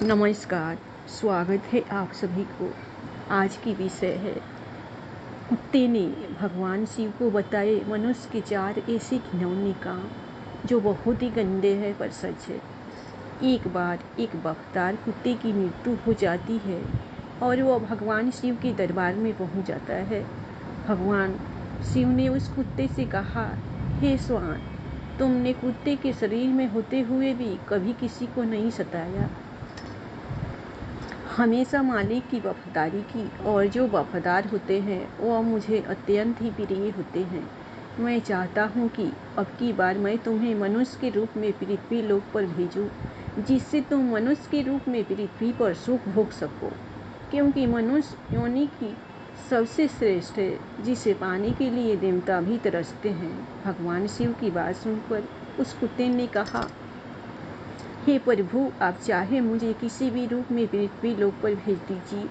नमस्कार, स्वागत है आप सभी को। आज की विषय है, कुत्ते ने भगवान शिव को बताए मनुष्य के 4 ऐसे घिनौने काम जो बहुत ही गंदे हैं पर सच है। एक बार एक वफादार कुत्ते की मृत्यु हो जाती है और वह भगवान शिव के दरबार में पहुंच जाता है। भगवान शिव ने उस कुत्ते से कहा, हे स्वान, तुमने कुत्ते के शरीर में होते हुए भी कभी किसी को नहीं सताया, हमेशा मालिक की वफादारी की, और जो वफादार होते हैं वह मुझे अत्यंत ही प्रिय होते हैं। मैं चाहता हूँ कि अब की बार मैं तुम्हें मनुष्य के रूप में पृथ्वी लोक पर भेजूँ, जिससे तुम मनुष्य के रूप में पृथ्वी पर सुख भोग सको, क्योंकि मनुष्य योनि की सबसे श्रेष्ठ है, जिसे पाने के लिए देवता भी तरसते हैं। भगवान शिव की बात सुनकर उस कुत्ते ने कहा, हे प्रभु, आप चाहे मुझे किसी भी रूप में पृथ्वी लोक पर भेज दीजिए,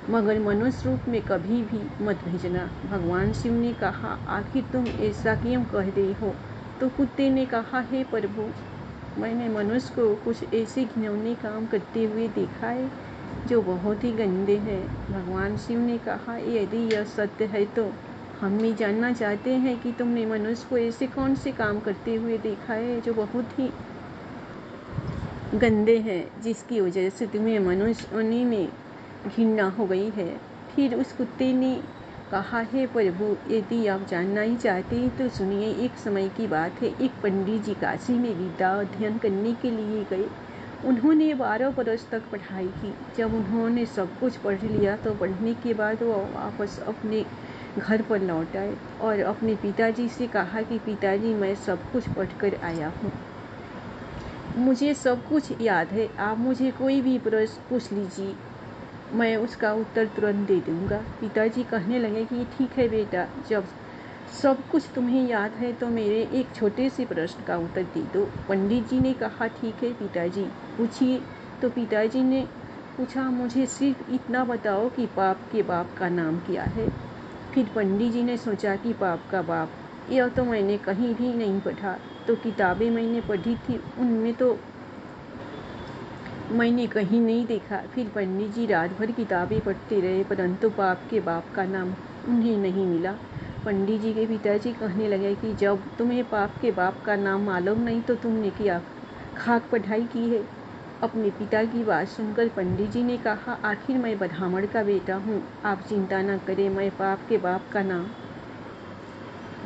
मगर मनुष्य रूप में कभी भी मत भेजना। भगवान शिव ने कहा, आखिर तुम ऐसा क्यों कह रहे हो? तो कुत्ते ने कहा, हे प्रभु, मैंने मनुष्य को कुछ ऐसे घिनौने काम करते हुए देखा है जो बहुत ही गंदे हैं। भगवान शिव ने कहा, यदि यह सत्य है तो हम भी जानना चाहते हैं कि तुमने मनुष्य को ऐसे कौन से काम करते हुए देखा है जो बहुत ही गंदे हैं, जिसकी वजह से तुम्हें मनुष्य योनि में घृणा हो गई है। फिर उस कुत्ते ने कहा, हे प्रभु, यदि आप जानना ही चाहते हैं तो सुनिए। एक समय की बात है, एक पंडित जी काशी में विद्या अध्ययन करने के लिए गए। उन्होंने 12 बरस तक पढ़ाई की। जब उन्होंने सब कुछ पढ़ लिया तो पढ़ने के बाद वो वापस अपने घर पर लौट आए और अपने पिताजी से कहा कि पिताजी, मैं सब कुछ पढ़कर आया हूँ, मुझे सब कुछ याद है, आप मुझे कोई भी प्रश्न पूछ लीजिए, मैं उसका उत्तर तुरंत दे दूंगा। पिताजी कहने लगे कि ठीक है बेटा, जब सब कुछ तुम्हें याद है तो मेरे एक छोटे से प्रश्न का उत्तर दे दो। पंडित जी ने कहा, ठीक है पिताजी, पूछिए। तो पिताजी ने पूछा, मुझे सिर्फ इतना बताओ कि पाप के बाप का नाम क्या है। फिर पंडित जी ने सोचा कि पाप का बाप, यह तो मैंने कहीं भी नहीं पढ़ा। तो किताबें मैंने पढ़ी थी, उनमें तो मैंने कहीं नहीं देखा। फिर पंडित जी रात भर किताबें पढ़ते रहे, परंतु पाप के बाप का नाम उन्हें नहीं मिला। पंडित जी के पिताजी कहने लगे कि जब तुम्हें पाप के बाप का नाम मालूम नहीं तो तुमने क्या खाक पढ़ाई की है। अपने पिता की बात सुनकर पंडित जी ने कहा, आखिर मैं ब्राह्मण का बेटा हूँ, आप चिंता न करें, मैं पाप के बाप का नाम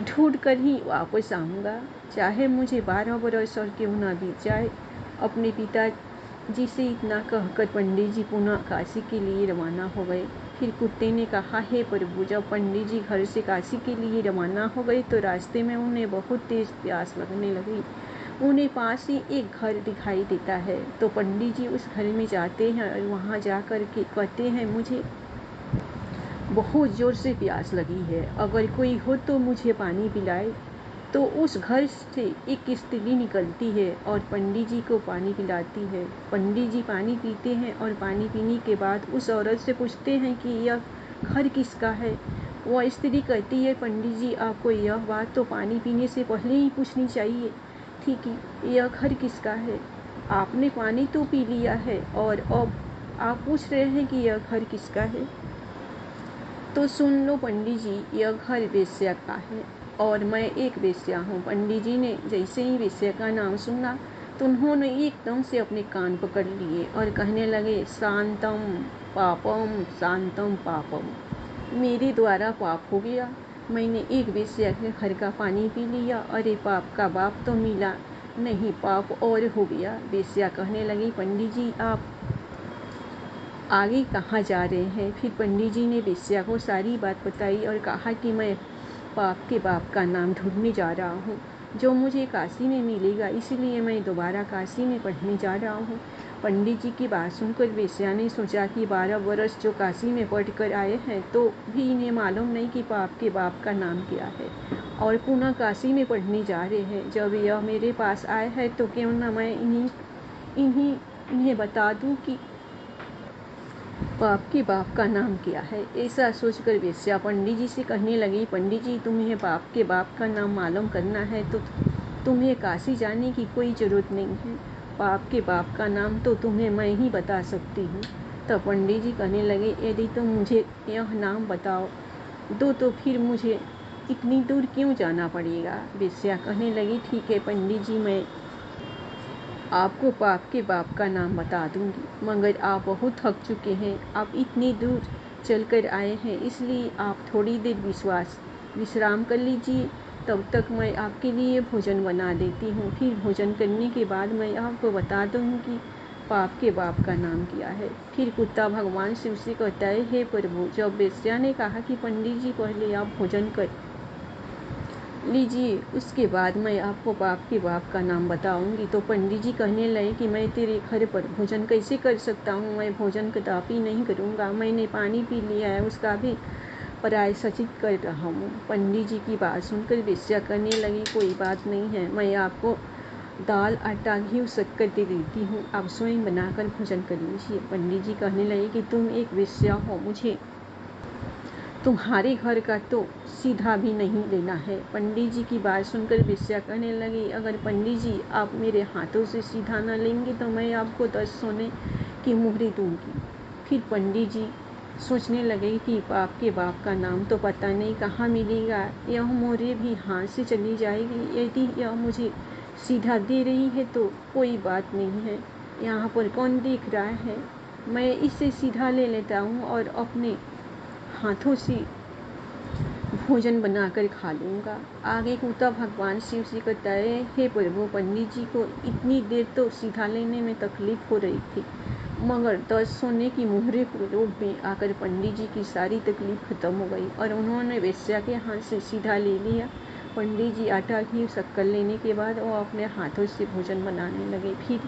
ढूंढ कर ही वापस आऊँगा, चाहे मुझे 12 बरस और क्यों ना बीत जाए। अपने पिता जी से इतना कहकर पंडित जी पुनः काशी के लिए रवाना हो गए। फिर कुत्ते ने कहा, हे प्रभु, जब पंडित जी घर से काशी के लिए रवाना हो गए तो रास्ते में उन्हें बहुत तेज प्यास लगने लगी। उन्हें पास ही एक घर दिखाई देता है, तो पंडित जी उस घर में जाते हैं और वहाँ जा कर के कहते हैं, मुझे बहुत ज़ोर से प्यास लगी है, अगर कोई हो तो मुझे पानी पिलाए। तो उस घर से एक स्त्री निकलती है और पंडित जी को पानी पिलाती है। पंडित जी पानी पीते हैं और पानी पीने के बाद उस औरत से पूछते हैं कि यह घर किसका है। वह स्त्री कहती है, पंडित जी, आपको यह बात तो पानी पीने से पहले ही पूछनी चाहिए थी कि यह घर किसका है। आपने पानी तो पी लिया है और अब आप पूछ रहे हैं कि यह घर किसका है। तो सुन लो पंडित जी, यह घर वेश्या का है और मैं एक वेश्या हूँ। पंडित जी ने जैसे ही वेश्या का नाम सुना तो उन्होंने एकदम से अपने कान पकड़ लिए और कहने लगे, शांतम पापम शांतम पापम, मेरे द्वारा पाप हो गया, मैंने एक वेश्या के घर का पानी पी लिया, अरे पाप का बाप तो मिला नहीं, पाप और हो गया। वेश्या कहने लगी, पंडित जी, आप आगे कहाँ जा रहे हैं। फिर पंडित जी ने वेश्या को सारी बात बताई और कहा कि मैं पाप के बाप का नाम ढूंढने जा रहा हूँ जो मुझे काशी में मिलेगा, इसलिए मैं दोबारा काशी में पढ़ने जा रहा हूँ। पंडित जी की बात सुनकर वेश्या ने सोचा कि 12 वर्ष जो काशी में पढ़ कर आए हैं तो भी इन्हें मालूम नहीं कि पाप के बाप का नाम क्या है और पुनः काशी में पढ़ने जा रहे हैं। जब यह मेरे पास आए हैं तो क्यों ना मैं इन्हें बता दूँ कि पाप के बाप का नाम क्या है। ऐसा सोचकर वेश्या पंडित जी से कहने लगी, पंडित जी, तुम्हें पाप के बाप का नाम मालूम करना है तो तुम्हें काशी जाने की कोई ज़रूरत नहीं है। पाप के बाप का नाम तो तुम्हें मैं ही बता सकती हूँ। तब पंडित जी कहने लगे, यदि तुम मुझे यह नाम बताओ दो तो फिर मुझे इतनी दूर क्यों जाना पड़ेगा। वेश्या कहने लगी, ठीक है पंडित जी, मैं आपको पाप के बाप का नाम बता दूंगी, मगर आप बहुत थक चुके हैं। आप इतनी दूर चलकर आए हैं, इसलिए आप थोड़ी देर विश्राम कर लीजिए। तब तक मैं आपके लिए भोजन बना देती हूँ। फिर भोजन करने के बाद मैं आपको बता दूँगी पाप के बाप का नाम क्या है। फिर कुत्ता भगवान शिव से कहता है, हे प्रभु, जब वेश्या ने कहा कि पंडित जी पहले आप भोजन कर लीजिए, उसके बाद मैं आपको पाप के बाप का नाम बताऊंगी, तो पंडित जी कहने लगे कि मैं तेरे घर पर भोजन कैसे कर सकता हूँ। मैं भोजन कदापि नहीं करूँगा। मैंने पानी पी लिया है, उसका भी प्रायश्चित कर रहा हूँ। पंडित जी की बात सुनकर वेश्या कहने लगी, कोई बात नहीं है, मैं आपको दाल, आटा, घी, शक्कर दे देती हूँ, आप स्वयं बनाकर भोजन कर लीजिए। पंडित जी कहने लगे कि तुम एक वेश्या हो, मुझे तुम्हारे घर का तो सीधा भी नहीं लेना है। पंडित जी की बात सुनकर वेश्या कहने लगी, अगर पंडित जी आप मेरे हाथों से सीधा न लेंगे तो मैं आपको 10 सोने की मुहरी दूंगी। फिर पंडित जी सोचने लगे कि पाप के बाप का नाम तो पता नहीं कहाँ मिलेगा, यह मोहरे भी हाथ से चली जाएगी। यदि यह मुझे सीधा दे रही है तो कोई बात नहीं है, यहाँ पर कौन देख रहा है, मैं इसे सीधा ले लेता हूँ और अपने हाथों से भोजन बनाकर खा लूँगा। आगे कुत्ता भगवान शिव से कहता है, हे प्रभु, पंडित जी को इतनी देर तो सीधा लेने में तकलीफ हो रही थी, मगर 10 सोने की मुहरे के रूप में आकर पंडित जी की सारी तकलीफ खत्म हो गई और उन्होंने वेश्या के हाथ से सीधा ले लिया। पंडित जी आटा, घी, शक्कर लेने के बाद वो अपने हाथों से भोजन बनाने लगे। फिर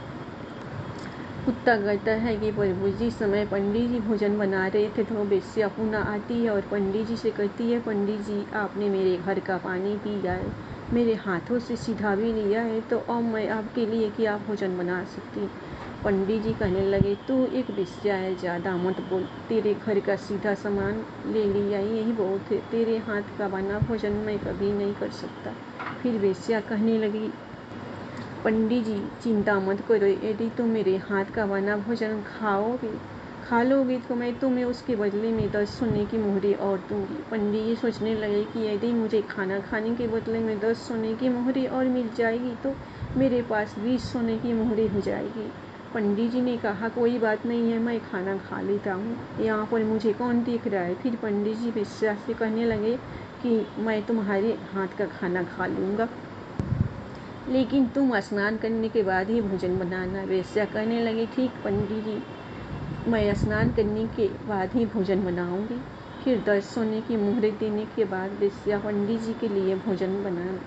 कुत्ता कहता है कि प्रभु, जिस समय पंडित जी भोजन बना रहे थे तो वेश्या पुनः आती है और पंडित जी से कहती है, पंडित जी आपने मेरे घर का पानी पिया है, मेरे हाथों से सीधा भी लिया है, तो अब मैं आपके लिए क्या भोजन बना सकती। पंडित जी कहने लगे, तू एक वेश्या है, ज़्यादा मत बोल, तेरे घर का सीधा सामान ले लिया यही बहुत है, तेरे हाथ का बना भोजन मैं कभी नहीं कर सकता। फिर वेश्या कहने लगी, पंडित जी चिंता मत करो, यदि तुम मेरे हाथ का बना भोजन खा लोगे तो मैं तुम्हें उसके बदले में 10 सोने की मुहरी और दूंगी। पंडित जी सोचने लगे कि यदि मुझे खाना खाने के बदले में 10 सोने की मुहरी और मिल जाएगी तो मेरे पास 20 सोने की मुहरी हो जाएगी। पंडित जी ने कहा, कोई बात नहीं है, मैं खाना खा लेता हूँ, यहाँ पर मुझे कौन देख रहा है। फिर पंडित जी वेश्या से कहने लगे कि मैं तुम्हारे हाथ का खाना खा लूँगा, लेकिन तुम स्नान करने के बाद ही भोजन बनाना। वेश्या कहने लगी, ठीक पंडित जी, मैं स्नान करने के बाद ही भोजन बनाऊंगी। फिर 10 सोने की मुहरे देने के बाद वेश्या पंडित जी के लिए भोजन बनाना।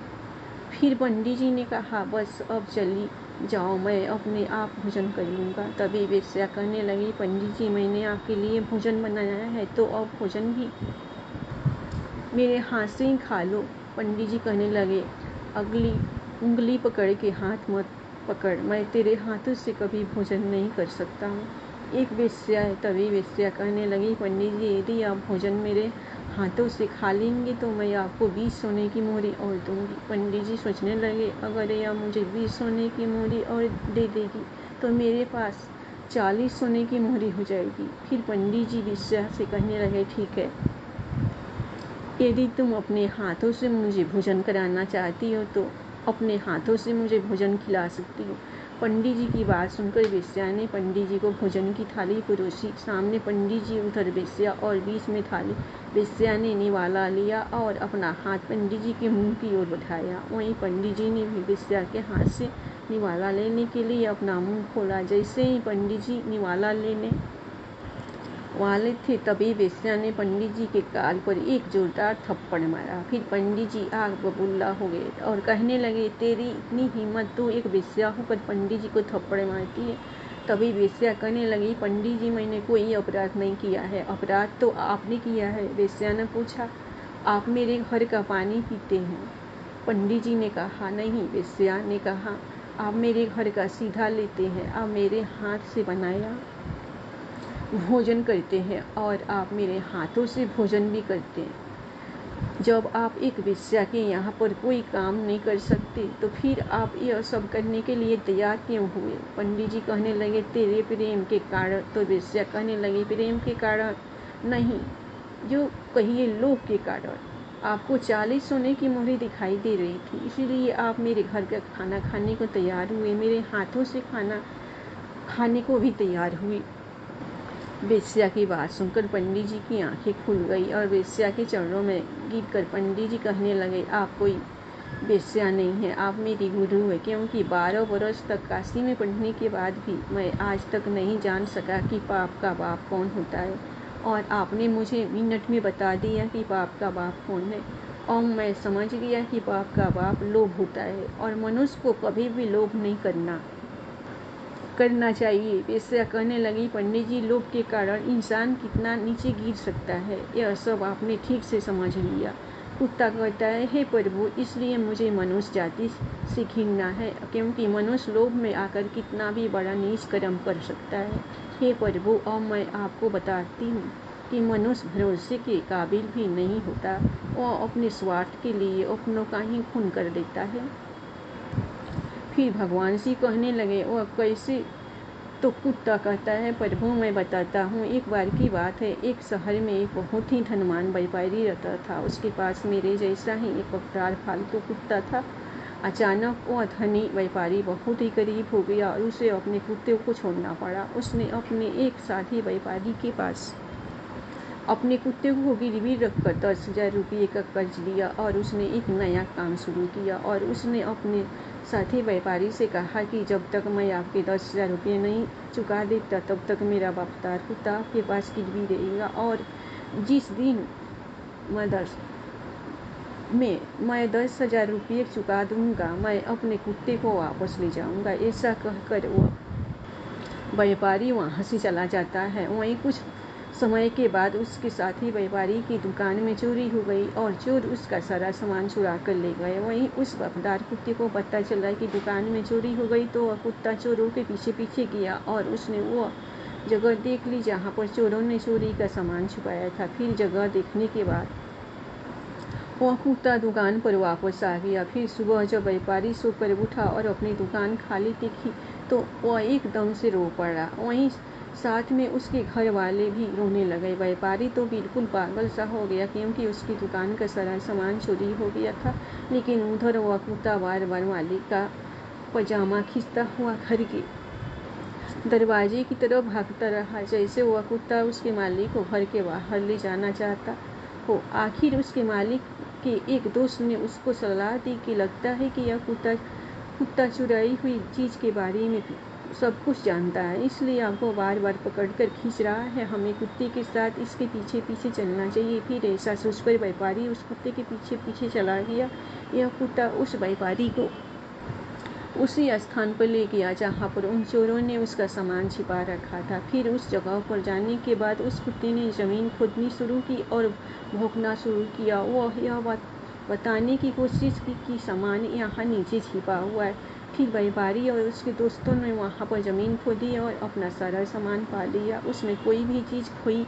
फिर पंडित जी ने कहा, बस अब चली जाओ, मैं अपने आप भोजन कर लूँगा। तभी वेश्या कहने लगी, पंडित जी मैंने आपके लिए भोजन बनाया है तो अब भोजन भी मेरे हाथ से ही खा लो। पंडित जी कहने लगे, अगली उंगली पकड़ के हाथ मत पकड़, मैं तेरे हाथों से कभी भोजन नहीं कर सकता हूँ। एक वेश्या है। तभी वेश्या कहने लगी, पंडित जी यदि आप भोजन मेरे हाथों से खा लेंगे तो मैं आपको 20 सोने की मुहरी और दूंगी। पंडित जी सोचने लगे, अगर यह मुझे 20 सोने की मुहरी और दे देगी तो मेरे पास 40 सोने की मुहरी हो जाएगी। फिर पंडित जी वेश्या से कहने लगे, ठीक है, यदि तुम अपने हाथों से मुझे भोजन कराना चाहती हो तो अपने हाथों से मुझे भोजन खिला सकती हो। पंडित जी की बात सुनकर वेश्या ने पंडित जी को भोजन की थाली परोसी। सामने पंडित जी, उधर वेश्या और बीच में थाली। वेश्या ने निवाला लिया और अपना हाथ पंडित जी के मुंह की ओर बढ़ाया। वहीं पंडित जी ने भी वेश्या के हाथ से निवाला लेने के लिए अपना मुंह खोला। जैसे ही पंडित जी निवाला लेने वाले थे तभी वेश्या ने पंडित जी के गाल पर एक जोरदार थप्पड़ मारा। फिर पंडित जी आग बबूला हो गए और कहने लगे, तेरी इतनी हिम्मत, तू एक वेश्या होकर पंडित जी को थप्पड़ मारती है। तभी वेश्या कहने लगी, पंडित जी मैंने कोई अपराध नहीं किया है, अपराध तो आपने किया है। वेश्या ने पूछा, आप मेरे घर का पानी पीते हैं। पंडित जी ने कहा, नहीं। वेश्या ने कहा, आप मेरे घर का सीधा लेते हैं, आप मेरे हाथ से बनाया भोजन करते हैं और आप मेरे हाथों से भोजन भी करते हैं। जब आप एक वेश्या के यहाँ पर कोई काम नहीं कर सकते तो फिर आप यह सब करने के लिए तैयार क्यों हुए? पंडित जी कहने लगे, तेरे प्रेम के कारण। तो वेश्या कहने लगी, प्रेम के कारण नहीं, जो कहिए लोभ के कारण। आपको 40 सोने की मोहरें दिखाई दे रही थी, इसीलिए आप मेरे घर का खाना खाने को तैयार हुए, मेरे हाथों से खाना खाने को भी तैयार हुए। वेश्या की बात सुनकर पंडित जी की आंखें खुल गई और वेश्या के चरणों में गिरकर पंडित जी कहने लगे, आप कोई वेश्या नहीं है, आप मेरी गुरु है, क्योंकि 12 बरस तक काशी में पढ़ने के बाद भी मैं आज तक नहीं जान सका कि पाप का बाप कौन होता है, और आपने मुझे मिनट में बता दिया कि पाप का बाप कौन है। और मैं समझ गया कि पाप का बाप लोभ होता है और मनुष्य को कभी भी लोभ नहीं करना चाहिए। वेश्या कहने लगी, पंडित जी, लोभ के कारण इंसान कितना नीचे गिर सकता है, यह सब आपने ठीक से समझ लिया। कुत्ता कहता है, हे प्रभु, इसलिए मुझे मनुष्य जाति से घृणा है, क्योंकि मनुष्य लोभ में आकर कितना भी बड़ा नीच कर्म कर सकता है। हे प्रभु, अब मैं आपको बताती हूँ कि मनुष्य भरोसे के काबिल भी नहीं होता, वह अपने स्वार्थ के लिए अपनों का ही खून कर देता है। फिर भगवान जी कहने लगे, वह कैसे? तो कुत्ता कहता है, प्रभु मैं बताता हूँ। एक बार की बात है, एक शहर में एक बहुत ही धनवान व्यापारी रहता था। उसके पास मेरे जैसा ही एक वफादार पालतू कुत्ता था। अचानक वह धनी व्यापारी बहुत ही गरीब हो गया और उसे अपने कुत्ते को छोड़ना पड़ा। उसने अपने एक साथी व्यापारी के पास अपने कुत्ते को गिरवी रखकर 10,000 रुपये का कर्ज लिया और उसने एक नया काम शुरू किया। और उसने अपने साथी व्यापारी से कहा कि जब तक मैं आपके 10,000 रुपये नहीं चुका देता तब तक मेरा वफादार कुत्ता आपके पास गिरवी रहेगा, और जिस दिन मैं 10,000 रुपये चुका दूंगा मैं अपने कुत्ते को वापस ले जाऊंगा। ऐसा कहकर वो व्यापारी वहाँ से चला जाता है। वहीं कुछ समय के बाद उसके साथी व्यापारी की दुकान में चोरी हो गई और चोर उसका सारा सामान चुरा कर ले गए। वहीं उस वफादार कुत्ते को पता चला कि दुकान में चोरी हो गई, तो वह कुत्ता चोरों के पीछे पीछे गया और उसने वो जगह देख ली जहाँ पर चोरों ने चोरी का सामान छुपाया था। फिर जगह देखने के बाद वह कुत्ता दुकान पर वापस आ गया। फिर सुबह जब व्यापारी सोकर उठा और अपनी दुकान खाली देखी तो वह एकदम से रो पड़ा। वहीं साथ में उसके घर वाले भी रोने लगे। व्यापारी तो बिल्कुल पागल सा हो गया, क्योंकि उसकी दुकान का सारा सामान चोरी हो गया था। लेकिन उधर वह कुत्ता बार बार मालिक का पजामा खींचता हुआ घर के दरवाजे की तरफ भागता रहा, जैसे वह कुत्ता उसके मालिक को घर के बाहर ले जाना चाहता हो। आखिर उसके मालिक के एक दोस्त ने उसको सलाह दी कि लगता है कि यह कुत्ता चुराई हुई चीज़ के बारे में सब कुछ जानता है, इसलिए आपको बार बार पकड़कर खींच रहा है। हमें कुत्ते के साथ इसके पीछे पीछे चलना चाहिए। फिर ऐसा सोचकर व्यापारी उस कुत्ते के पीछे पीछे चला गया। यह कुत्ता उस व्यापारी को उसी स्थान पर ले गया जहाँ पर उन चोरों ने उसका सामान छिपा रखा था। फिर उस जगह पर जाने के बाद उस कुत्ते ने ज़मीन खोदनी शुरू की और भौंकना शुरू किया। वह यह बात बताने की कोशिश की कि सामान यहाँ नीचे छिपा हुआ है। फिर व्यापारी और उसके दोस्तों ने वहाँ पर ज़मीन खोदी और अपना सारा सामान पा लिया। उसमें कोई भी चीज़ खोई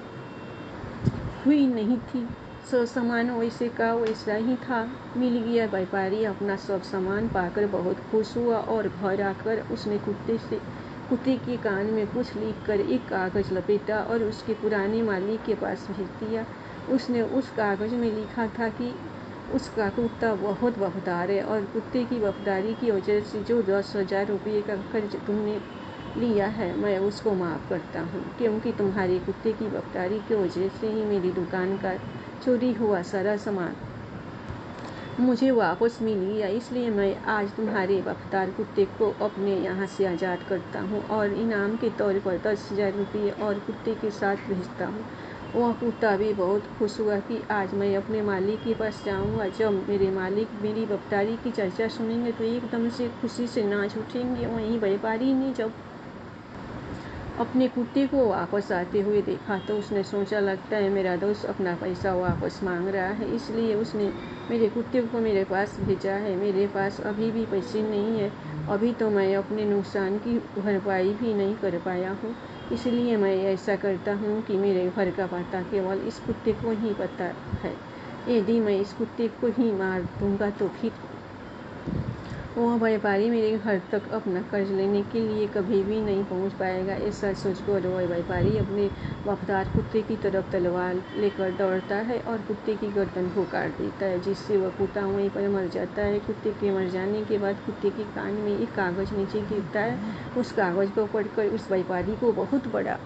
हुई नहीं थी। सब सामान वैसे का वैसा ही था। मिल गया। व्यापारी अपना सब सामान पाकर बहुत खुश हुआ और घर आकर उसने कुत्ते के कान में कुछ लिखकर एक कागज़ लपेटा और उसके पुराने मालिक के पास भेज दिया। उसने उस कागज़ में लिखा था कि उसका कुत्ता बहुत वफादार है और कुत्ते की वफादारी की वजह से जो 10,000 रुपये का कर्ज तुमने लिया है मैं उसको माफ़ करता हूँ, क्योंकि तुम्हारे कुत्ते की वफादारी की वजह से ही मेरी दुकान का चोरी हुआ सारा सामान मुझे वापस मिल गया। इसलिए मैं आज तुम्हारे वफादार कुत्ते को अपने यहाँ से आज़ाद करता हूँ और इनाम के तौर पर 10,000 रुपये और कुत्ते के साथ भेजता हूँ। वह कुत्ता भी बहुत खुश हुआ कि आज मैं अपने मालिक के पास जाऊँगा। जब मेरे मालिक मेरी वफादारी की चर्चा सुनेंगे तो एकदम से खुशी से नाच उठेंगे। वहीं व्यापारी ने जब अपने कुत्ते को वापस आते हुए देखा तो उसने सोचा, लगता है मेरा दोस्त अपना पैसा वापस मांग रहा है, इसलिए उसने मेरे कुत्ते को मेरे पास भेजा है। मेरे पास अभी भी पैसे नहीं है, अभी तो मैं अपने नुकसान की भरपाई भी नहीं कर पाया हूँ, इसलिए मैं ऐसा करता हूँ कि मेरे घर का पता केवल इस कुत्ते को ही पता है। यदि मैं इस कुत्ते को ही मार दूंगा तो फिर वह व्यापारी मेरे घर तक अपना कर्ज लेने के लिए कभी भी नहीं पहुंच पाएगा। ऐसा सोचकर वह व्यापारी अपने वफादार कुत्ते की तरफ तलवार लेकर दौड़ता है और कुत्ते की गर्दन को काट देता है, जिससे वह कुत्ता वहीं पर मर जाता है। कुत्ते के मर जाने के बाद कुत्ते के कान में एक कागज नीचे गिरता है। उस कागज को पढ़कर उस व्यापारी को बहुत बड़ा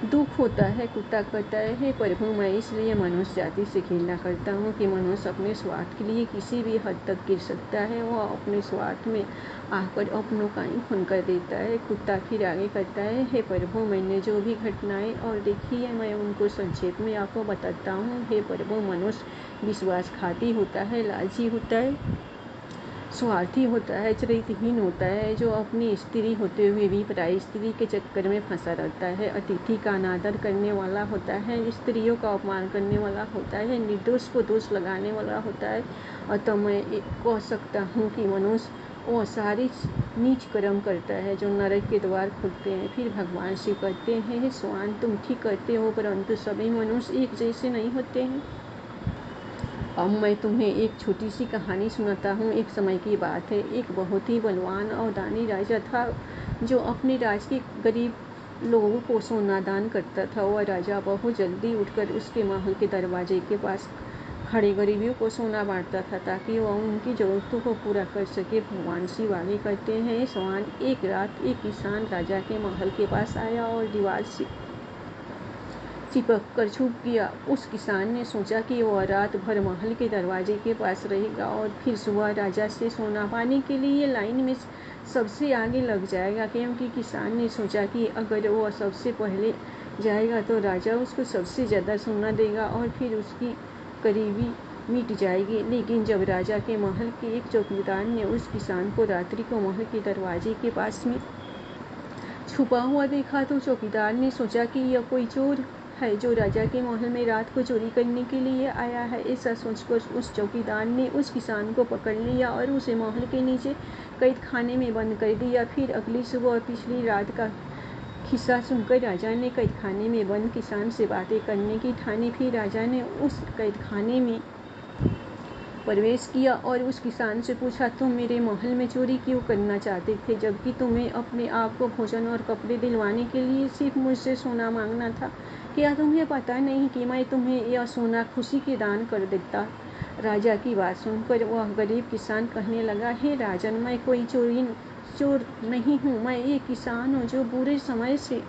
दुख होता है। कुत्ता कहता है, हे प्रभु, मैं इसलिए मनुष्य जाति से घृणा करता हूँ कि मनुष्य अपने स्वार्थ के लिए किसी भी हद तक गिर सकता है। वह अपने स्वार्थ में आकर अपनों का ही खून कर देता है। कुत्ता फिर आगे कहता है, हे प्रभु, मैंने जो भी घटनाएं और देखी है मैं उनको संक्षेप में आपको बताता हूँ। हे प्रभु, मनुष्य विश्वासघाती होता है, लालची होता है, स्वार्थी होता है, चरित्रहीन होता है, जो अपनी स्त्री होते हुए भी पराई स्त्री के चक्कर में फंसा रहता है, अतिथि का अनादर करने वाला होता है, स्त्रियों का अपमान करने वाला होता है, निर्दोष को दोष लगाने वाला होता है। अतः मैं कह सकता हूँ कि मनुष्य वो सारे नीच कर्म करता है जो नरक के द्वार खुलते हैं। फिर भगवान शिव कहते हैं, हे स्वान, तुम ठीक कहते हो, परंतु सभी मनुष्य एक जैसे नहीं होते हैं। अब मैं तुम्हें एक छोटी सी कहानी सुनाता हूँ। एक समय की बात है, एक बहुत ही बलवान और दानी राजा था जो अपने राज्य के गरीब लोगों को सोना दान करता था। वह राजा बहुत जल्दी उठकर उसके महल के दरवाजे के पास खड़े गरीबियों को सोना बांटता था ताकि वह उनकी जरूरतों को पूरा कर सके। भगवान शिव आगे कहते हैं, स्वान, एक रात एक किसान राजा के महल के पास आया और दीवार से चिपक कर छुप गया। उस किसान ने सोचा कि वह रात भर महल के दरवाजे के पास रहेगा और फिर सुबह राजा से सोना पाने के लिए लाइन में सबसे आगे लग जाएगा, क्योंकि किसान ने सोचा कि अगर वह सबसे पहले जाएगा तो राजा उसको सबसे ज़्यादा सोना देगा और फिर उसकी गरीबी मिट जाएगी। लेकिन जब राजा के महल के एक चौकीदार ने उस किसान को रात्रि को महल के दरवाजे के पास में छुपा हुआ देखा तो चौकीदार ने सोचा कि यह कोई चोर है जो राजा के महल में रात को चोरी करने के लिए आया है। ऐसा सोचकर उस चौकीदार ने उस किसान को पकड़ लिया और उसे महल के नीचे कैद खाने में बंद कर दिया। फिर अगली सुबह पिछली रात का किस्सा सुनकर राजा ने कैद खाने में बंद किसान से बातें करने की ठानी। फिर राजा ने उस कैद खाने में प्रवेश किया और उस किसान से पूछा, तुम मेरे महल में चोरी क्यों करना चाहते थे, जबकि तुम्हें अपने आप को भोजन और कपड़े दिलवाने के लिए सिर्फ मुझसे सोना मांगना था। क्या तुम्हें पता नहीं कि मैं तुम्हें यह सोना खुशी के दान कर देता। राजा की बात सुनकर वह गरीब किसान कहने लगा, हे राजन, मैं कोई चोर नहीं हूँ। मैं एक किसान हूँ जो बुरे समय से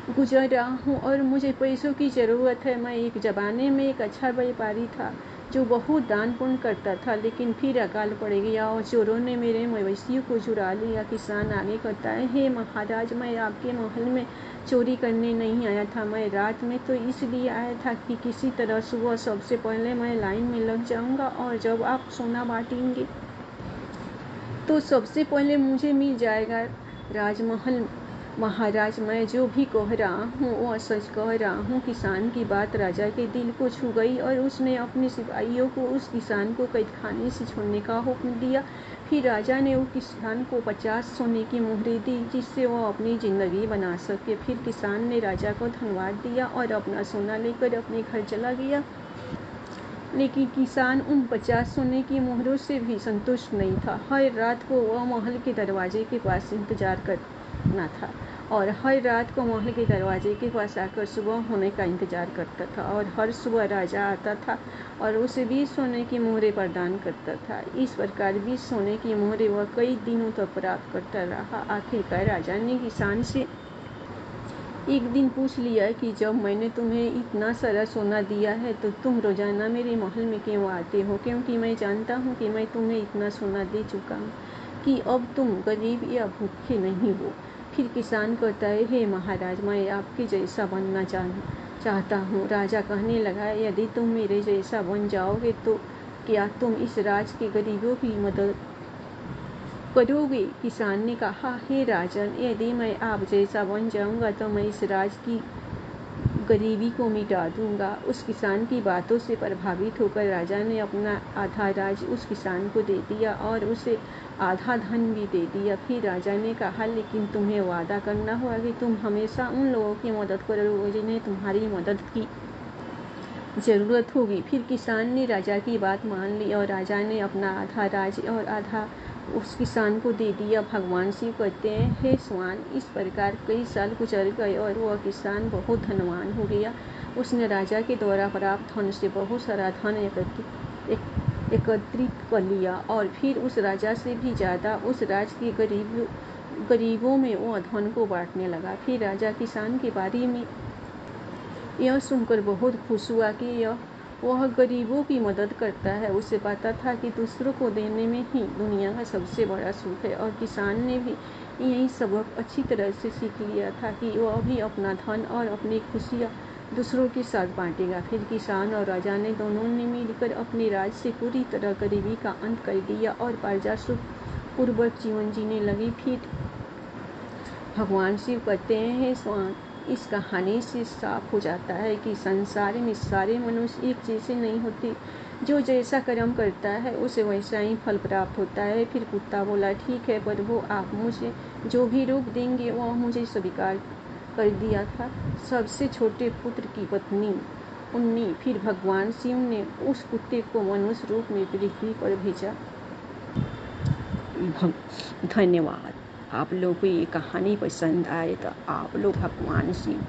गुजर रहा हूँ और मुझे पैसों की ज़रूरत है। मैं एक ज़माने में एक अच्छा व्यापारी था जो बहुत दान पुण्य करता था, लेकिन फिर अकाल पड़ गया और चोरों ने मेरे मवेशियों को चुरा लिया। किसान आगे कहता है, हे महाराज, मैं आपके महल में चोरी करने नहीं आया था। मैं रात में तो इसलिए आया था कि किसी तरह सुबह सबसे पहले मैं लाइन में लग जाऊंगा और जब आप सोना बांटेंगे तो सबसे पहले मुझे मिल जाएगा। राजमहल महाराज, मैं जो भी कह रहा हूँ वह सच कह रहा हूँ। किसान की बात राजा के दिल को छू गई और उसने अपने सिपाहियों को उस किसान को कैद खाने से छोड़ने का हुक्म दिया। फिर राजा ने उस किसान को 50 सोने की मुहरें दी जिससे वह अपनी ज़िंदगी बना सके। फिर किसान ने राजा को धन्यवाद दिया और अपना सोना लेकर अपने घर चला गया। लेकिन किसान उन 50 सोने की मुहरों से भी संतुष्ट नहीं था। हर रात को वह महल के दरवाजे के पास इंतजार करना था और हर रात को महल के दरवाजे के पास आकर सुबह होने का इंतजार करता था और हर सुबह राजा आता था और उसे 20 सोने की मोहरें प्रदान करता था। इस प्रकार 20 सोने की मोहरें वह कई दिनों तक प्राप्त करता रहा। आखिरकार राजा ने किसान से एक दिन पूछ लिया कि जब मैंने तुम्हें इतना सारा सोना दिया है तो तुम रोजाना मेरे महल में क्यों आते हो, क्योंकि मैं जानता हूँ कि मैं तुम्हें इतना सोना दे चुका हूँ कि अब तुम गरीब या भूखे नहीं हो। फिर किसान कहता है, हे महाराज, मैं आपके जैसा बनना चाहता हूँ। राजा कहने लगा, यदि तुम मेरे जैसा बन जाओगे तो क्या तुम इस राज्य के गरीबों की मदद करोगे? किसान ने कहा, हे राजन, यदि मैं आप जैसा बन जाऊंगा तो मैं इस राज्य की गरीबी को मिटा दूंगा। उस किसान की बातों से प्रभावित होकर राजा ने अपना आधा राज्य उस किसान को दे दिया और उसे आधा धन भी दे दिया। फिर राजा ने कहा, लेकिन तुम्हें वादा करना होगा कि तुम हमेशा उन लोगों की मदद करोगे जिन्हें तुम्हारी मदद की ज़रूरत होगी। फिर किसान ने राजा की बात मान ली और राजा ने अपना आधा राज्य और आधा उस किसान को दे दिया। भगवान शिव कहते हैं, हे स्वान, इस प्रकार कई साल गुजर गए और वह किसान बहुत धनवान हो गया। उसने राजा के द्वारा प्राप्त धन से बहुत सारा धन एकत्रित कर लिया और फिर उस राजा से भी ज़्यादा उस राज्य के गरीबों में वह धन को बांटने लगा। फिर राजा किसान के बारे में यह सुनकर बहुत खुश हुआ कि वह गरीबों की मदद करता है। उसे पता था कि दूसरों को देने में ही दुनिया का सबसे बड़ा सुख है और किसान ने भी यही सबक अच्छी तरह से सीख लिया था कि वह भी अपना धन और अपनी खुशियाँ दूसरों के साथ बांटेगा। फिर किसान और राजा ने दोनों ने मिलकर अपने राज्य से पूरी तरह गरीबी का अंत कर दिया और प्रजा सुखपूर्वक जीवन जीने लगी। फिर भगवान शिव कहते हैं, स्वान, इस कहानी से साफ हो जाता है कि संसार में सारे मनुष्य एक जैसे नहीं होते। जो जैसा कर्म करता है उसे वैसा ही फल प्राप्त होता है। फिर कुत्ता बोला, ठीक है प्रभु, आप मुझे जो भी रूप देंगे वह मुझे स्वीकार कर दिया था। सबसे छोटे पुत्र की पत्नी उन्नी। फिर भगवान शिव ने उस कुत्ते को मनुष्य रूप में पृथ्वी पर भेजा। धन्यवाद। आप लोगों को ये कहानी पसंद आए तो आप लोग भगवान शिव